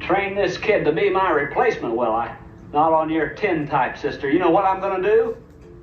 train this kid to be my replacement, will I? Not on your tin type, sister. You know what I'm gonna do?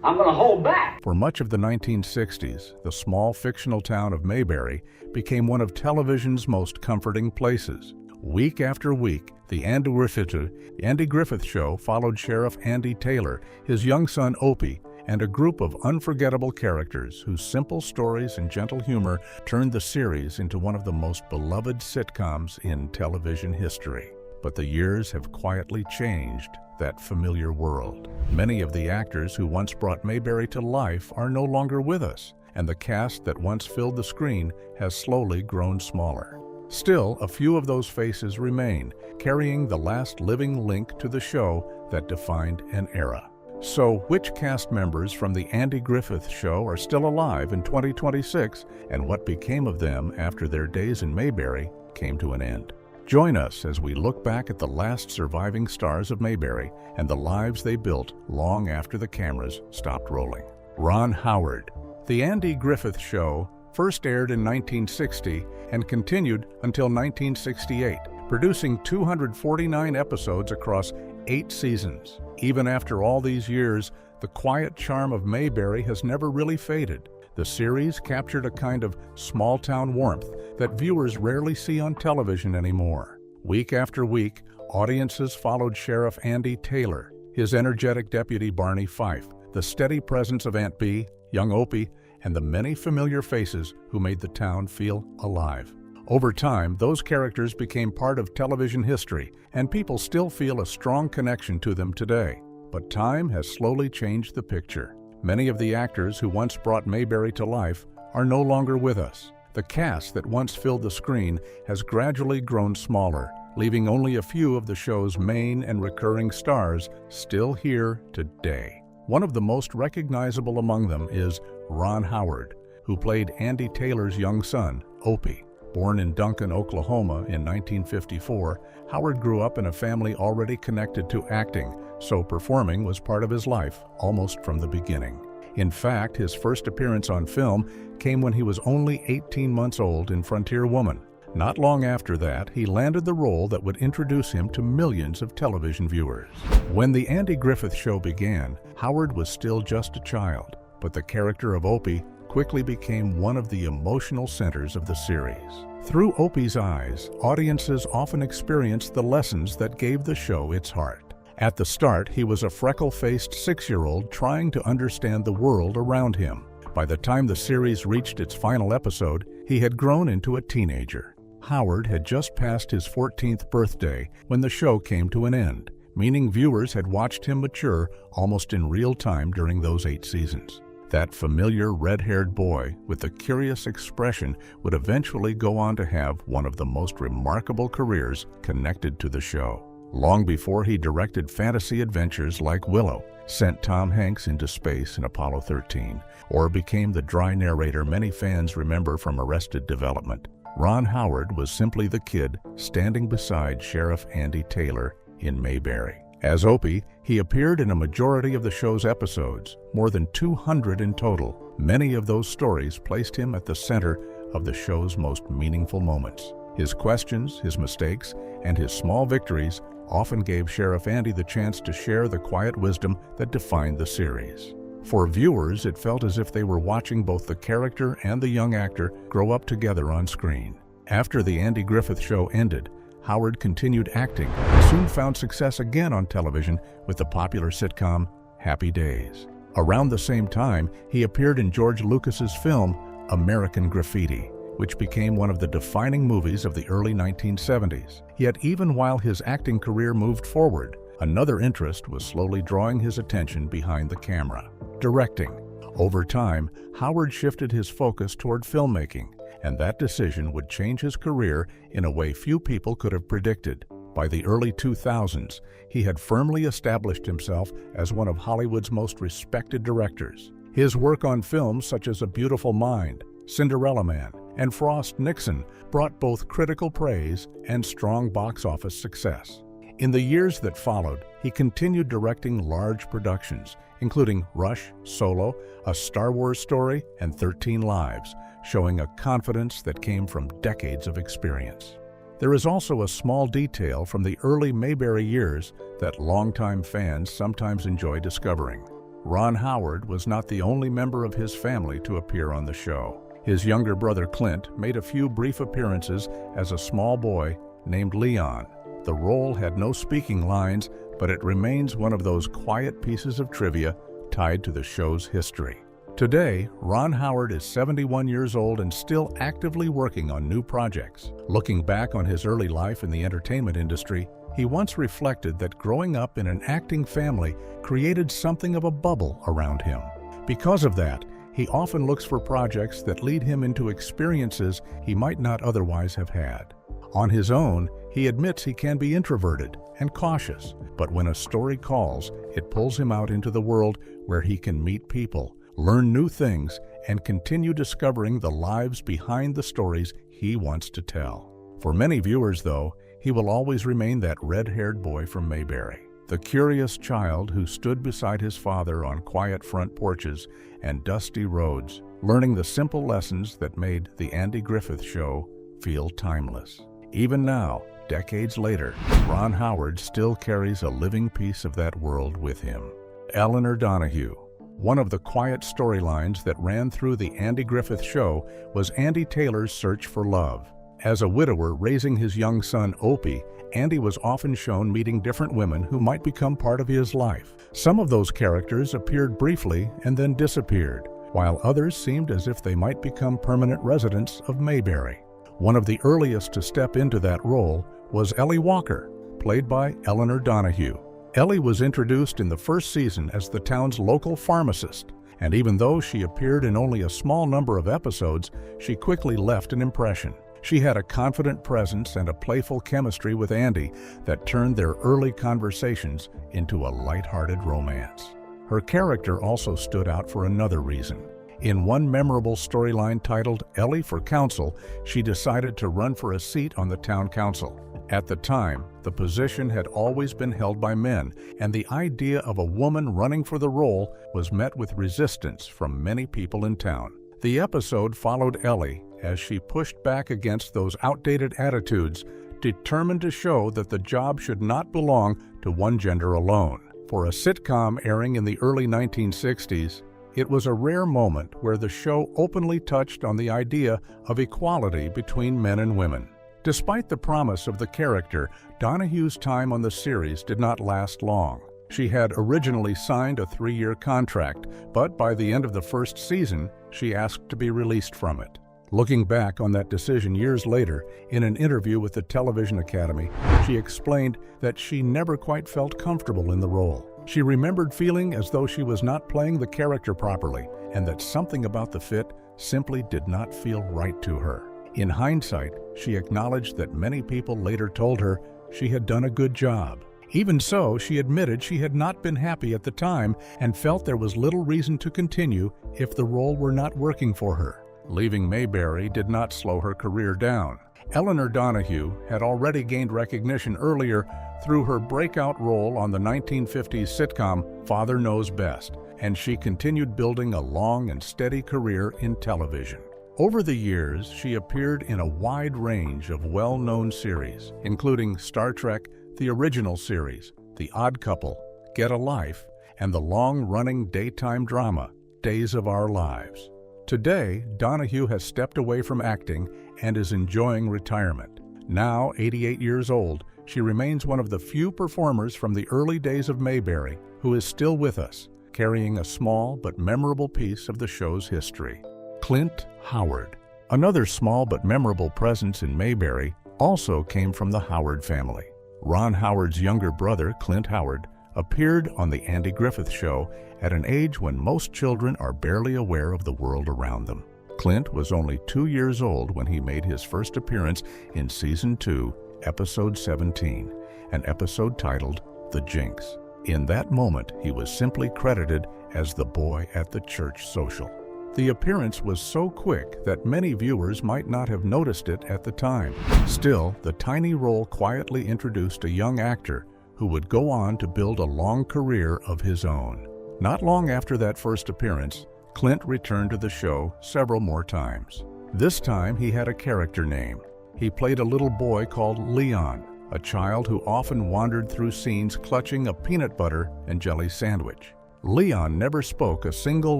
I'm gonna hold back. For much of the 1960s, the small fictional town of Mayberry became one of television's most comforting places. Week after week, the Andy Griffith Show followed Sheriff Andy Taylor, his young son Opie, and a group of unforgettable characters whose simple stories and gentle humor turned the series into one of the most beloved sitcoms in television history. But the years have quietly changed that familiar world. Many of the actors who once brought Mayberry to life are no longer with us, and the cast that once filled the screen has slowly grown smaller. Still, a few of those faces remain, carrying the last living link to the show that defined an era. So, which cast members from the Andy Griffith Show are still alive in 2026, and what became of them after their days in Mayberry came to an end? Join us as we look back at the last surviving stars of Mayberry and the lives they built long after the cameras stopped rolling. Ron Howard. The Andy Griffith Show first aired in 1960 and continued until 1968, producing 249 episodes across 8 seasons. Even after all these years, the quiet charm of Mayberry has never really faded. The series captured a kind of small-town warmth that viewers rarely see on television anymore. Week after week, audiences followed Sheriff Andy Taylor, his energetic deputy Barney Fife, the steady presence of Aunt Bee, young Opie, and the many familiar faces who made the town feel alive. Over time, those characters became part of television history, and people still feel a strong connection to them today. But time has slowly changed the picture. Many of the actors who once brought Mayberry to life are no longer with us. The cast that once filled the screen has gradually grown smaller, leaving only a few of the show's main and recurring stars still here today. One of the most recognizable among them is Ron Howard, who played Andy Taylor's young son, Opie. Born in Duncan, Oklahoma in 1954, Howard grew up in a family already connected to acting, so performing was part of his life almost from the beginning. In fact, his first appearance on film came when he was only 18 months old in Frontier Woman. Not long after that, he landed the role that would introduce him to millions of television viewers. When the Andy Griffith Show began, Howard was still just a child, but the character of Opie quickly became one of the emotional centers of the series. Through Opie's eyes, audiences often experienced the lessons that gave the show its heart. At the start, he was a freckle-faced 6-year-old trying to understand the world around him. By the time the series reached its final episode, he had grown into a teenager. Howard had just passed his 14th birthday when the show came to an end, meaning viewers had watched him mature almost in real time during those 8 seasons. That familiar red-haired boy with a curious expression would eventually go on to have one of the most remarkable careers connected to the show. Long before he directed fantasy adventures like Willow, sent Tom Hanks into space in Apollo 13, or became the dry narrator many fans remember from Arrested Development, Ron Howard was simply the kid standing beside Sheriff Andy Taylor in Mayberry. As Opie, he appeared in a majority of the show's episodes, more than 200 in total. Many of those stories placed him at the center of the show's most meaningful moments. His questions, his mistakes, and his small victories often gave Sheriff Andy the chance to share the quiet wisdom that defined the series. For viewers, it felt as if they were watching both the character and the young actor grow up together on screen. After the Andy Griffith Show ended, Howard continued acting and soon found success again on television with the popular sitcom Happy Days. Around the same time, he appeared in George Lucas's film American Graffiti, which became one of the defining movies of the early 1970s. Yet even while his acting career moved forward, another interest was slowly drawing his attention behind the camera: directing. Over time, Howard shifted his focus toward filmmaking, and that decision would change his career in a way few people could have predicted. By the early 2000s, he had firmly established himself as one of Hollywood's most respected directors. His work on films such as A Beautiful Mind, Cinderella Man, and Frost Nixon brought both critical praise and strong box office success. In the years that followed, he continued directing large productions, including Rush, Solo, A Star Wars Story, and 13 Lives, showing a confidence that came from decades of experience. There is also a small detail from the early Mayberry years that longtime fans sometimes enjoy discovering. Ron Howard was not the only member of his family to appear on the show. His younger brother Clint made a few brief appearances as a small boy named Leon. The role had no speaking lines, but it remains one of those quiet pieces of trivia tied to the show's history. Today, Ron Howard is 71 years old and still actively working on new projects. Looking back on his early life in the entertainment industry, he once reflected that growing up in an acting family created something of a bubble around him. Because of that, he often looks for projects that lead him into experiences he might not otherwise have had. On his own, he admits he can be introverted and cautious, but when a story calls, it pulls him out into the world where he can meet people, learn new things, and continue discovering the lives behind the stories he wants to tell. For many viewers, though, he will always remain that red-haired boy from Mayberry, the curious child who stood beside his father on quiet front porches and dusty roads, learning the simple lessons that made The Andy Griffith Show feel timeless. Even now, decades later, Ron Howard still carries a living piece of that world with him. Elinor Donahue. One of the quiet storylines that ran through The Andy Griffith Show was Andy Taylor's search for love. As a widower raising his young son Opie, Andy was often shown meeting different women who might become part of his life. Some of those characters appeared briefly and then disappeared, while others seemed as if they might become permanent residents of Mayberry. One of the earliest to step into that role was Ellie Walker, played by Elinor Donahue. Ellie was introduced in the first season as the town's local pharmacist, and even though she appeared in only a small number of episodes, she quickly left an impression. She had a confident presence and a playful chemistry with Andy that turned their early conversations into a lighthearted romance. Her character also stood out for another reason. In one memorable storyline titled Ellie for Council, she decided to run for a seat on the town council. At the time, the position had always been held by men, and the idea of a woman running for the role was met with resistance from many people in town. The episode followed Ellie as she pushed back against those outdated attitudes, determined to show that the job should not belong to one gender alone. For a sitcom airing in the early 1960s, it was a rare moment where the show openly touched on the idea of equality between men and women. Despite the promise of the character, Donahue's time on the series did not last long. She had originally signed a 3-year contract, but by the end of the first season, she asked to be released from it. Looking back on that decision years later, in an interview with the Television Academy, she explained that she never quite felt comfortable in the role. She remembered feeling as though she was not playing the character properly, and that something about the fit simply did not feel right to her. In hindsight, she acknowledged that many people later told her she had done a good job. Even so, she admitted she had not been happy at the time and felt there was little reason to continue if the role were not working for her. Leaving Mayberry did not slow her career down. Elinor Donahue had already gained recognition earlier through her breakout role on the 1950s sitcom Father Knows Best, and she continued building a long and steady career in television. Over the years, she appeared in a wide range of well-known series, including Star Trek, the original series, The Odd Couple, Get a Life, and the long-running daytime drama, Days of Our Lives. Today, Donahue has stepped away from acting and is enjoying retirement. Now 88 years old, she remains one of the few performers from the early days of Mayberry who is still with us, carrying a small but memorable piece of the show's history. Clint Howard. Another small but memorable presence in Mayberry also came from the Howard family. Ron Howard's younger brother, Clint Howard, appeared on The Andy Griffith Show at an age when most children are barely aware of the world around them. Clint was only 2 years old when he made his first appearance in Season 2, Episode 17, an episode titled The Jinx. In that moment, he was simply credited as the boy at the church social. The appearance was so quick that many viewers might not have noticed it at the time. Still, the tiny role quietly introduced a young actor who would go on to build a long career of his own. Not long after that first appearance, Clint returned to the show several more times. This time he had a character name. he played a little boy called Leon, a child who often wandered through scenes clutching a peanut butter and jelly sandwich. Leon never spoke a single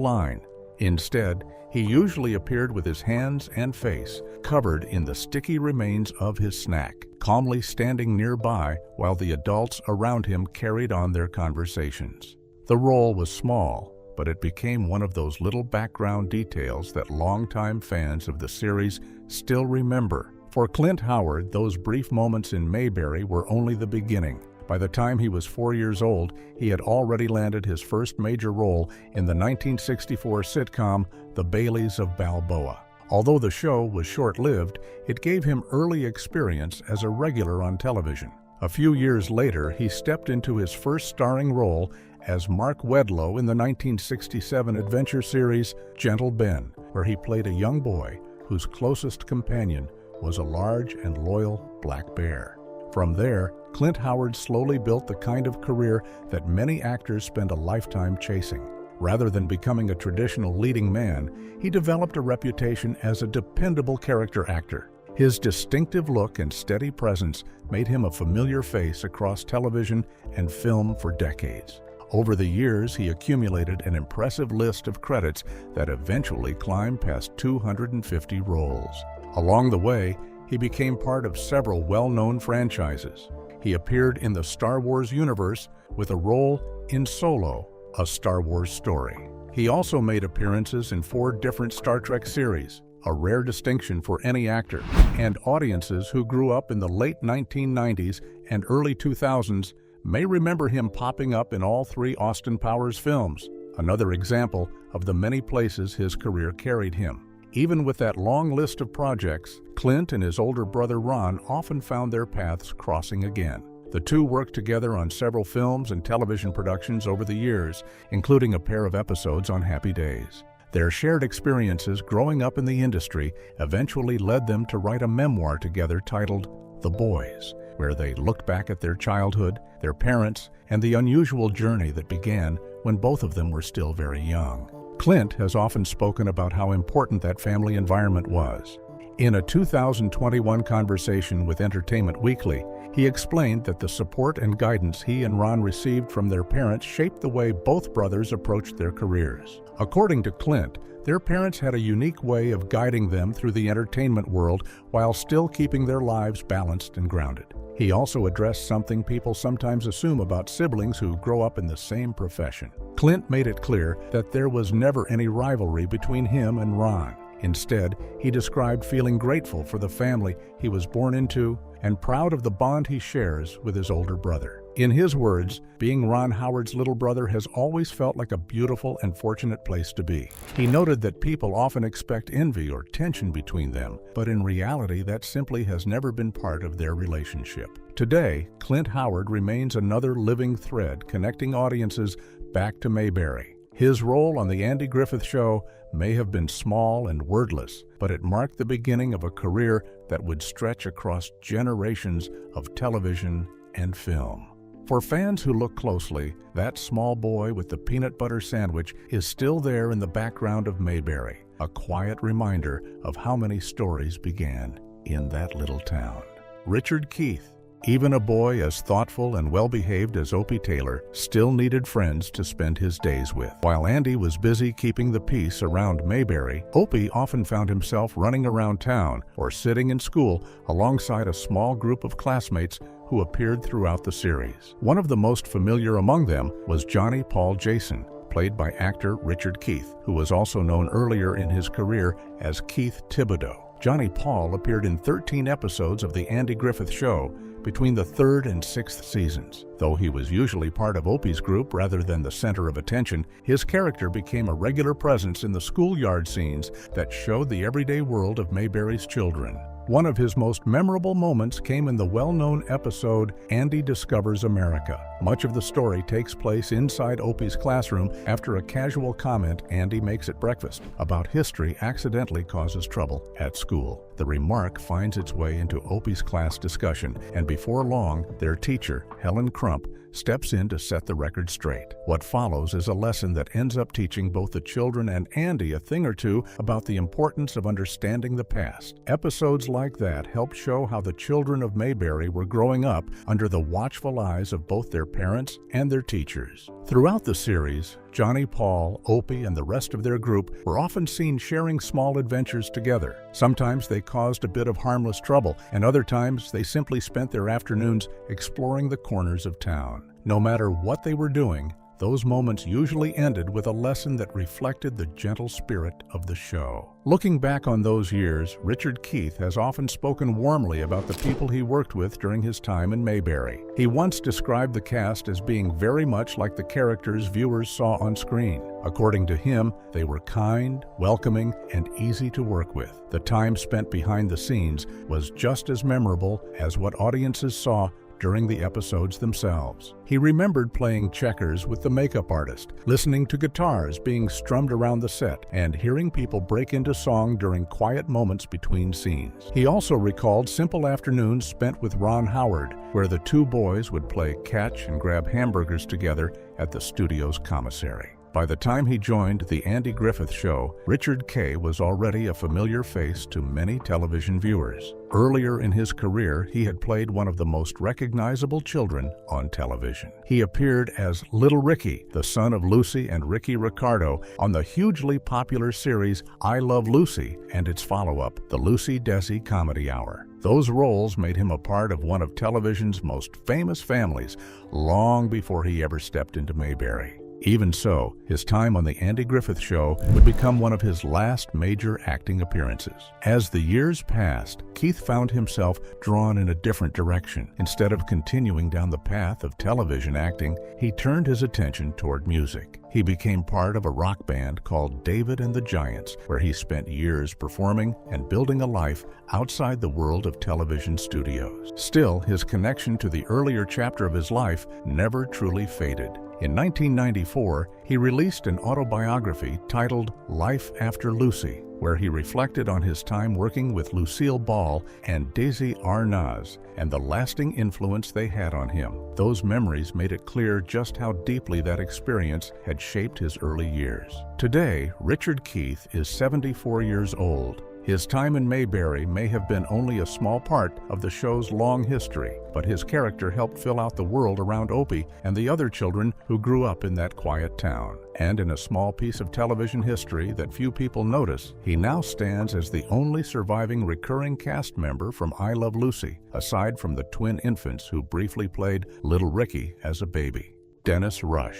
line. Instead, he usually appeared with his hands and face covered in the sticky remains of his snack, calmly standing nearby while the adults around him carried on their conversations. The role was small, but it became one of those little background details that longtime fans of the series still remember. For Clint Howard, those brief moments in Mayberry were only the beginning. By the time he was 4 years old, he had already landed his first major role in the 1964 sitcom The Baileys of Balboa. Although the show was short-lived, it gave him early experience as a regular on television. A few years later, he stepped into his first starring role as Mark Wedlow in the 1967 adventure series Gentle Ben, where he played a young boy whose closest companion was a large and loyal black bear. From there, Clint Howard slowly built the kind of career that many actors spend a lifetime chasing. Rather than becoming a traditional leading man, he developed a reputation as a dependable character actor. His distinctive look and steady presence made him a familiar face across television and film for decades. Over the years, he accumulated an impressive list of credits that eventually climbed past 250 roles. Along the way, he became part of several well-known franchises. He appeared in the Star Wars universe with a role in Solo, a Star Wars story. He also made appearances in 4 different Star Trek series, a rare distinction for any actor, and audiences who grew up in the late 1990s and early 2000s may remember him popping up in all 3 Austin Powers films, another example of the many places his career carried him. Even with that long list of projects, Clint and his older brother Ron often found their paths crossing again. The two worked together on several films and television productions over the years, including a pair of episodes on Happy Days. Their shared experiences growing up in the industry eventually led them to write a memoir together titled The Boys, where they looked back at their childhood, their parents, and the unusual journey that began when both of them were still very young. Clint has often spoken about how important that family environment was. In a 2021 conversation with Entertainment Weekly, he explained that the support and guidance he and Ron received from their parents shaped the way both brothers approached their careers. According to Clint, their parents had a unique way of guiding them through the entertainment world while still keeping their lives balanced and grounded. He also addressed something people sometimes assume about siblings who grow up in the same profession. Clint made it clear that there was never any rivalry between him and Ron. Instead, he described feeling grateful for the family he was born into and proud of the bond he shares with his older brother. In his words, being Ron Howard's little brother has always felt like a beautiful and fortunate place to be. He noted that people often expect envy or tension between them, but in reality that simply has never been part of their relationship. Today, Clint Howard remains another living thread connecting audiences back to Mayberry. His role on The Andy Griffith Show may have been small and wordless, but it marked the beginning of a career that would stretch across generations of television and film. For fans who look closely, that small boy with the peanut butter sandwich is still there in the background of Mayberry, a quiet reminder of how many stories began in that little town. Richard Keith, even a boy as thoughtful and well-behaved as Opie Taylor, still needed friends to spend his days with. While Andy was busy keeping the peace around Mayberry, Opie often found himself running around town or sitting in school alongside a small group of classmates who appeared throughout the series. One of the most familiar among them was Johnny Paul Jason, played by actor Richard Keith, who was also known earlier in his career as Keith Thibodeau. Johnny Paul appeared in 13 episodes of The Andy Griffith Show between the 3rd and 6th seasons. Though he was usually part of Opie's group rather than the center of attention, his character became a regular presence in the schoolyard scenes that showed the everyday world of Mayberry's children. One of his most memorable moments came in the well-known episode Andy Discovers America. Much of the story takes place inside Opie's classroom after a casual comment Andy makes at breakfast about history accidentally causes trouble at school. The remark finds its way into Opie's class discussion, and before long, their teacher, Helen Crump, steps in to set the record straight. What follows is a lesson that ends up teaching both the children and Andy a thing or two about the importance of understanding the past. Episodes like that help show how the children of Mayberry were growing up under the watchful eyes of both their parents and their teachers. Throughout the series, Johnny, Paul, Opie, and the rest of their group were often seen sharing small adventures together. Sometimes they caused a bit of harmless trouble, and other times they simply spent their afternoons exploring the corners of town. No matter what they were doing, those moments usually ended with a lesson that reflected the gentle spirit of the show. Looking back on those years, Richard Keith has often spoken warmly about the people he worked with during his time in Mayberry. He once described the cast as being very much like the characters viewers saw on screen. According to him, they were kind, welcoming, and easy to work with. The time spent behind the scenes was just as memorable as what audiences saw during the episodes themselves. He remembered playing checkers with the makeup artist, listening to guitars being strummed around the set, and hearing people break into song during quiet moments between scenes. He also recalled simple afternoons spent with Ron Howard, where the two boys would play catch and grab hamburgers together at the studio's commissary. By the time he joined The Andy Griffith Show, Richard K. was already a familiar face to many television viewers. Earlier in his career, he had played one of the most recognizable children on television. He appeared as Little Ricky, the son of Lucy and Ricky Ricardo, on the hugely popular series I Love Lucy and its follow-up, The Lucy Desi Comedy Hour. Those roles made him a part of one of television's most famous families long before he ever stepped into Mayberry. Even so, his time on The Andy Griffith Show would become one of his last major acting appearances. As the years passed, Keith found himself drawn in a different direction. Instead of continuing down the path of television acting, he turned his attention toward music. He became part of a rock band called David and the Giants, where he spent years performing and building a life outside the world of television studios. Still, his connection to the earlier chapter of his life never truly faded. In 1994, he released an autobiography titled Life After Lucy, where he reflected on his time working with Lucille Ball and Daisy Arnaz and the lasting influence they had on him. Those memories made it clear just how deeply that experience had shaped his early years. Today, Richard Keith is 74 years old. His time in Mayberry may have been only a small part of the show's long history, but his character helped fill out the world around Opie and the other children who grew up in that quiet town. And in a small piece of television history that few people notice, he now stands as the only surviving recurring cast member from I Love Lucy, aside from the twin infants who briefly played Little Ricky as a baby. Dennis Rush.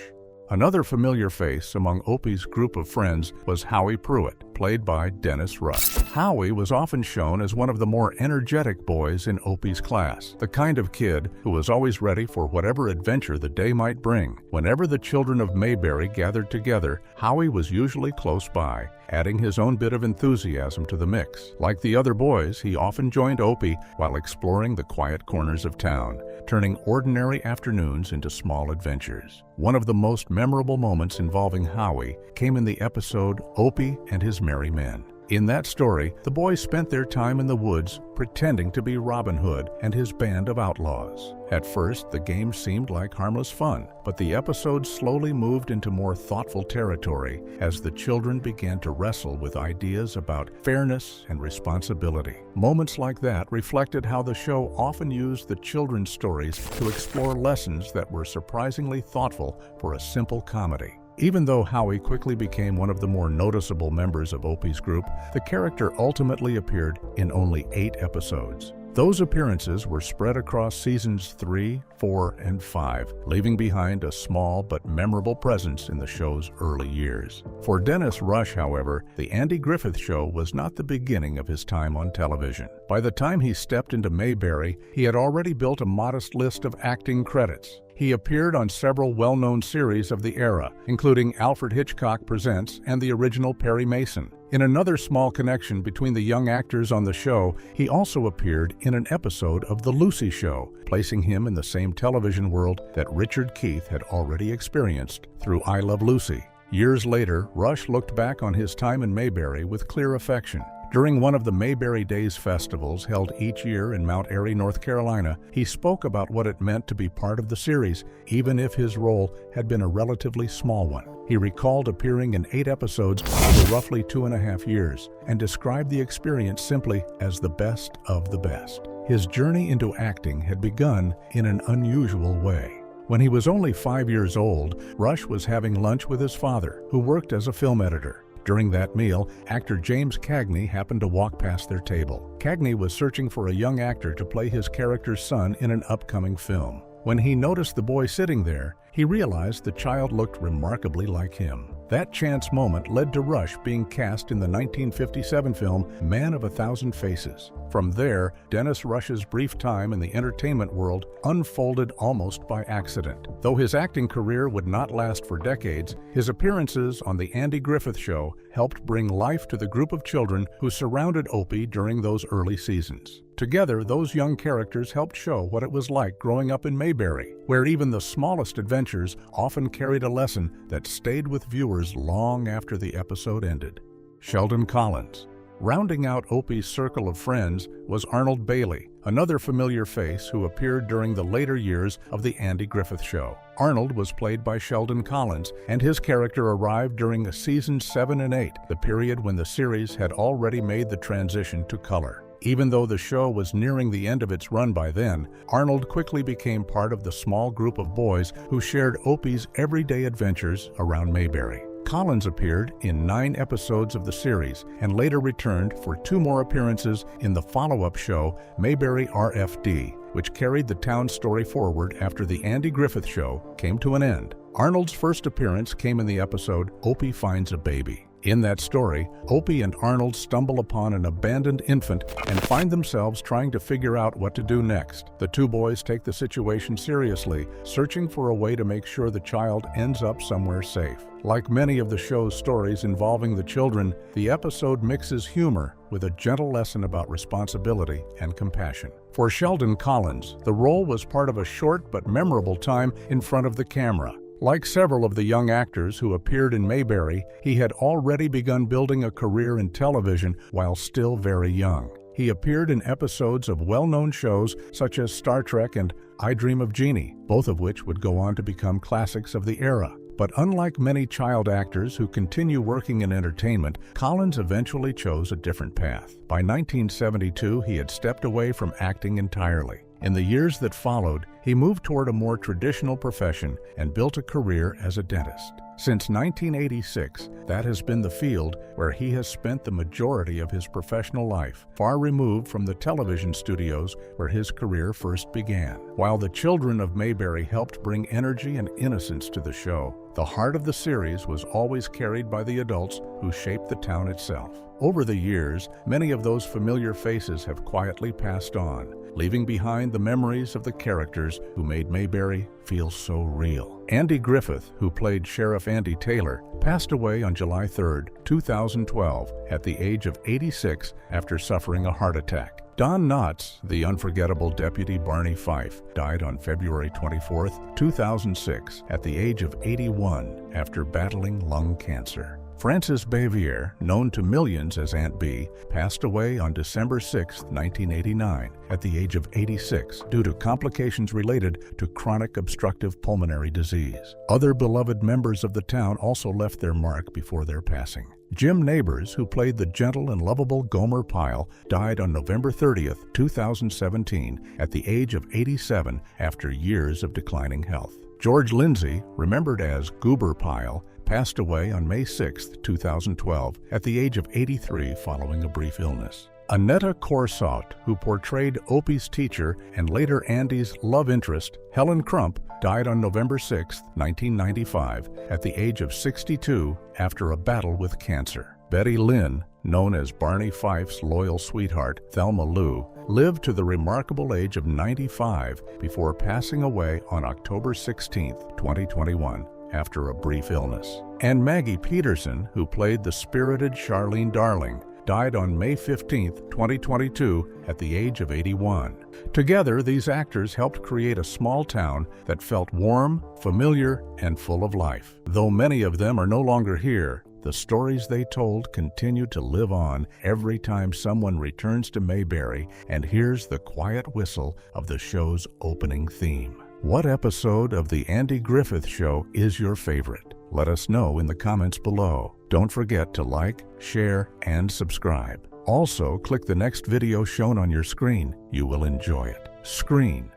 Another familiar face among Opie's group of friends was Howie Pruitt, played by Dennis Rush. Howie was often shown as one of the more energetic boys in Opie's class, the kind of kid who was always ready for whatever adventure the day might bring. Whenever the children of Mayberry gathered together, Howie was usually close by, adding his own bit of enthusiasm to the mix. Like the other boys, he often joined Opie while exploring the quiet corners of town, turning ordinary afternoons into small adventures. One of the most memorable moments involving Howie came in the episode Opie and His Merry Men. In that story, the boys spent their time in the woods pretending to be Robin Hood and his band of outlaws. At first, the game seemed like harmless fun, but the episode slowly moved into more thoughtful territory as the children began to wrestle with ideas about fairness and responsibility. Moments like that reflected how the show often used the children's stories to explore lessons that were surprisingly thoughtful for a simple comedy. Even though Howie quickly became one of the more noticeable members of Opie's group, the character ultimately appeared in only 8 episodes. Those appearances were spread across seasons 3, 4, and 5, leaving behind a small but memorable presence in the show's early years. For Dennis Rush, however, The Andy Griffith Show was not the beginning of his time on television. By the time he stepped into Mayberry, he had already built a modest list of acting credits. He appeared on several well-known series of the era, including Alfred Hitchcock Presents and the original Perry Mason. In another small connection between the young actors on the show, he also appeared in an episode of The Lucy Show, placing him in the same television world that Richard Keith had already experienced through I Love Lucy. Years later, Rush looked back on his time in Mayberry with clear affection, During one of the Mayberry Days festivals held each year in Mount Airy, North Carolina, he spoke about what it meant to be part of the series, even if his role had been a relatively small one. He recalled appearing in 8 episodes over roughly 2.5 years and described the experience simply as the best of the best. His journey into acting had begun in an unusual way. When he was only 5 years old, Rush was having lunch with his father, who worked as a film editor. During that meal, actor James Cagney happened to walk past their table. Cagney was searching for a young actor to play his character's son in an upcoming film. When he noticed the boy sitting there, he realized the child looked remarkably like him. That chance moment led to Rush being cast in the 1957 film Man of a Thousand Faces. From there, Dennis Rush's brief time in the entertainment world unfolded almost by accident. Though his acting career would not last for decades, his appearances on The Andy Griffith Show helped bring life to the group of children who surrounded Opie during those early seasons. Together, those young characters helped show what it was like growing up in Mayberry, where even the smallest adventures often carried a lesson that stayed with viewers long after the episode ended. Sheldon Collins. Rounding out Opie's circle of friends was Arnold Bailey, another familiar face who appeared during the later years of The Andy Griffith Show. Arnold was played by Sheldon Collins, and his character arrived during seasons 7 and 8, the period when the series had already made the transition to color. Even though the show was nearing the end of its run by then, Arnold quickly became part of the small group of boys who shared Opie's everyday adventures around Mayberry. Collins appeared in 9 episodes of the series and later returned for 2 more appearances in the follow-up show Mayberry RFD, which carried the town's story forward after The Andy Griffith Show came to an end. Arnold's first appearance came in the episode Opie Finds a Baby. In that story, Opie and Arnold stumble upon an abandoned infant and find themselves trying to figure out what to do next. The 2 boys take the situation seriously, searching for a way to make sure the child ends up somewhere safe. Like many of the show's stories involving the children, the episode mixes humor with a gentle lesson about responsibility and compassion. For Sheldon Collins, the role was part of a short but memorable time in front of the camera. Like several of the young actors who appeared in Mayberry, he had already begun building a career in television while still very young. He appeared in episodes of well-known shows such as Star Trek and I Dream of Jeannie, both of which would go on to become classics of the era. But unlike many child actors who continue working in entertainment, Collins eventually chose a different path. By 1972, he had stepped away from acting entirely. In the years that followed, he moved toward a more traditional profession and built a career as a dentist. Since 1986, that has been the field where he has spent the majority of his professional life, far removed from the television studios where his career first began. While the children of Mayberry helped bring energy and innocence to the show, the heart of the series was always carried by the adults who shaped the town itself. Over the years, many of those familiar faces have quietly passed on, leaving behind the memories of the characters who made Mayberry feel so real. Andy Griffith, who played Sheriff Andy Taylor, passed away on July 3, 2012, at the age of 86 after suffering a heart attack. Don Knotts, the unforgettable Deputy Barney Fife, died on February 24, 2006, at the age of 81 after battling lung cancer. Frances Bavier, known to millions as Aunt Bee, passed away on December 6, 1989, at the age of 86 due to complications related to chronic obstructive pulmonary disease. Other beloved members of the town also left their mark before their passing. Jim Neighbors, who played the gentle and lovable Gomer Pyle, died on November 30, 2017, at the age of 87 after years of declining health. George Lindsay, remembered as Goober Pyle, passed away on May 6, 2012, at the age of 83 following a brief illness. Annetta Corsaut, who portrayed Opie's teacher and later Andy's love interest, Helen Crump, died on November 6, 1995, at the age of 62 after a battle with cancer. Betty Lynn, known as Barney Fife's loyal sweetheart, Thelma Lou, lived to the remarkable age of 95 before passing away on October 16, 2021. After a brief illness. And Maggie Peterson, who played the spirited Charlene Darling, died on May 15, 2022, at the age of 81. Together, these actors helped create a small town that felt warm, familiar, and full of life. Though many of them are no longer here, The stories they told continue to live on every time someone returns to Mayberry and hears the quiet whistle of the show's opening theme. What episode of The Andy Griffith Show is your favorite? Let us know in the comments below. Don't forget to like, share, and subscribe. Also, click the next video shown on your screen. You will enjoy it. Screen.